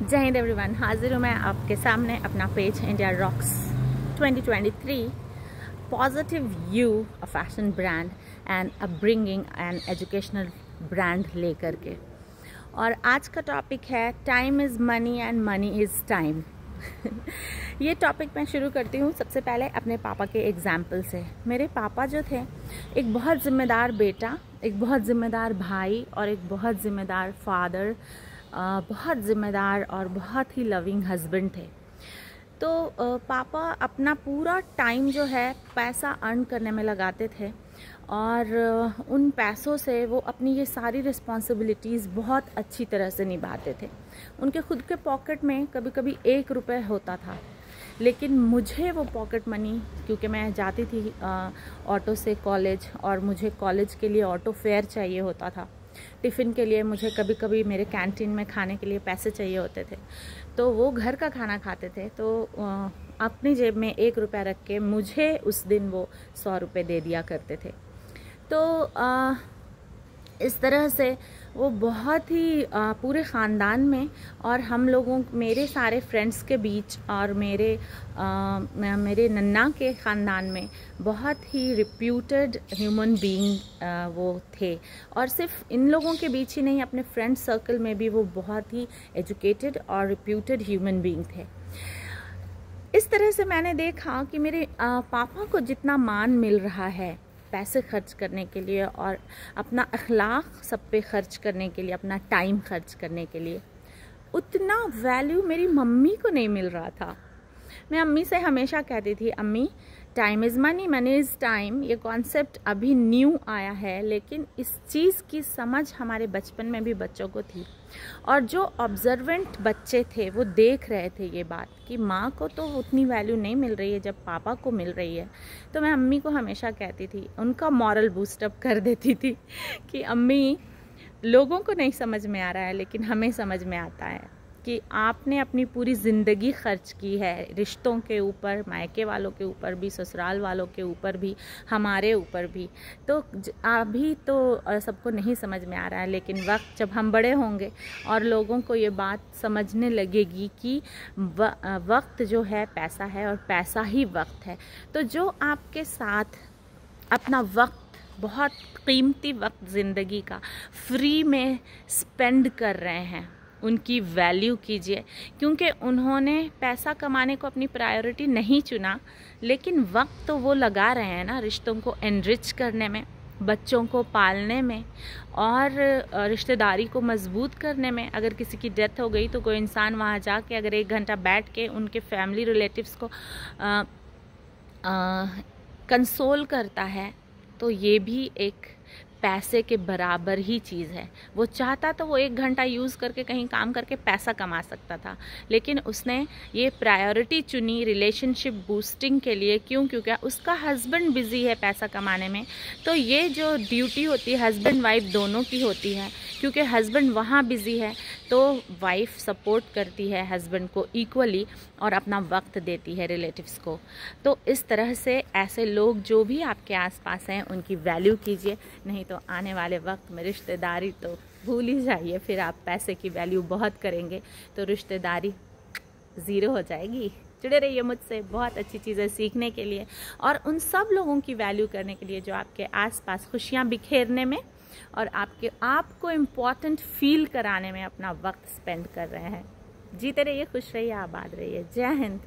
जय हिंद एवरीवन, हाजिर हूँ मैं आपके सामने अपना page India rocks 2023 positive you a fashion brand and upbringing and educational brand लेकर के। और आज का टॉपिक है time is money and money is time. ये टॉपिक मैं शुरू करती हूँ सबसे पहले अपने पापा के एग्जाम्पल से। मेरे पापा जो थे एक बहुत ज़िम्मेदार बेटा, एक बहुत ज़िम्मेदार भाई और एक बहुत ज़िम्मेदार फादर, बहुत ज़िम्मेदार और बहुत ही लविंग हस्बैंड थे। तो पापा अपना पूरा टाइम जो है पैसा अर्न करने में लगाते थे और उन पैसों से वो अपनी ये सारी रिस्पॉन्सिबिलिटीज़ बहुत अच्छी तरह से निभाते थे। उनके खुद के पॉकेट में कभी कभी 1 रुपये होता था, लेकिन मुझे वो पॉकेट मनी, क्योंकि मैं जाती थी ऑटो से कॉलेज और मुझे कॉलेज के लिए ऑटो फेयर चाहिए होता था, टिफ़िन के लिए मुझे कभी कभी मेरे कैंटीन में खाने के लिए पैसे चाहिए होते थे, तो वो घर का खाना खाते थे तो अपनी जेब में 1 रुपया रख के मुझे उस दिन वो 100 रुपये दे दिया करते थे। तो इस तरह से वो बहुत ही पूरे ख़ानदान में और हम लोगों, मेरे सारे फ्रेंड्स के बीच और मेरे नन्ना के ख़ानदान में बहुत ही रिप्यूटेड ह्यूमन बीइंग वो थे। और सिर्फ इन लोगों के बीच ही नहीं, अपने फ्रेंड सर्कल में भी वो बहुत ही एजुकेटेड और रिप्यूटेड ह्यूमन बीइंग थे। इस तरह से मैंने देखा कि मेरे पापा को जितना मान मिल रहा है पैसे खर्च करने के लिए और अपना अखलाक सब पे खर्च करने के लिए, अपना टाइम खर्च करने के लिए, उतना वैल्यू मेरी मम्मी को नहीं मिल रहा था। मैं अम्मी से हमेशा कहती थी, अम्मी time is money, money is time. ये कॉन्सेप्ट अभी न्यू आया है, लेकिन इस चीज़ की समझ हमारे बचपन में भी बच्चों को थी। और जो ऑब्जर्वेंट बच्चे थे वो देख रहे थे ये बात कि माँ को तो उतनी वैल्यू नहीं मिल रही है जब पापा को मिल रही है। तो मैं अम्मी को हमेशा कहती थी, उनका मॉरल बूस्टअप कर देती थी कि अम्मी, लोगों को नहीं समझ में आ रहा है लेकिन हमें समझ में आता है कि आपने अपनी पूरी ज़िंदगी खर्च की है रिश्तों के ऊपर, मायके वालों के ऊपर भी, ससुराल वालों के ऊपर भी, हमारे ऊपर भी। तो अभी तो सबको नहीं समझ में आ रहा है, लेकिन वक्त जब हम बड़े होंगे और लोगों को ये बात समझने लगेगी कि वक्त जो है पैसा है और पैसा ही वक्त है। तो जो आपके साथ अपना वक्त, बहुत कीमती वक्त ज़िंदगी का फ्री में स्पेंड कर रहे हैं, उनकी वैल्यू कीजिए, क्योंकि उन्होंने पैसा कमाने को अपनी प्रायोरिटी नहीं चुना, लेकिन वक्त तो वो लगा रहे हैं ना रिश्तों को एनरिच करने में, बच्चों को पालने में और रिश्तेदारी को मजबूत करने में। अगर किसी की डेथ हो गई तो कोई इंसान वहाँ जाके अगर 1 घंटा बैठ के उनके फैमिली रिलेटिव्स को कंसोल करता है, तो ये भी एक पैसे के बराबर ही चीज़ है। वो चाहता तो वो 1 घंटा यूज़ करके कहीं काम करके पैसा कमा सकता था, लेकिन उसने ये प्रायोरिटी चुनी रिलेशनशिप बूस्टिंग के लिए। क्यों? क्योंकि उसका हस्बैंड बिज़ी है पैसा कमाने में। तो ये जो ड्यूटी होती है हस्बैंड वाइफ दोनों की होती है, क्योंकि हस्बैंड वहाँ बिज़ी है तो वाइफ सपोर्ट करती है हस्बैंड को इक्वली और अपना वक्त देती है रिलेटिव्स को। तो इस तरह से ऐसे लोग जो भी आपके आसपास हैं उनकी वैल्यू कीजिए, नहीं तो आने वाले वक्त में रिश्तेदारी तो भूल ही जाइए। फिर आप पैसे की वैल्यू बहुत करेंगे तो रिश्तेदारी ज़ीरो हो जाएगी। जुड़े रहिए मुझसे बहुत अच्छी चीज़ें सीखने के लिए और उन सब लोगों की वैल्यू करने के लिए जो आपके आसपास खुशियाँ बिखेरने में और आपको इम्पॉर्टेंट फील कराने में अपना वक्त स्पेंड कर रहे हैं। जीते रहिए, खुश रहिए, आबाद रहिए। जय हिंद।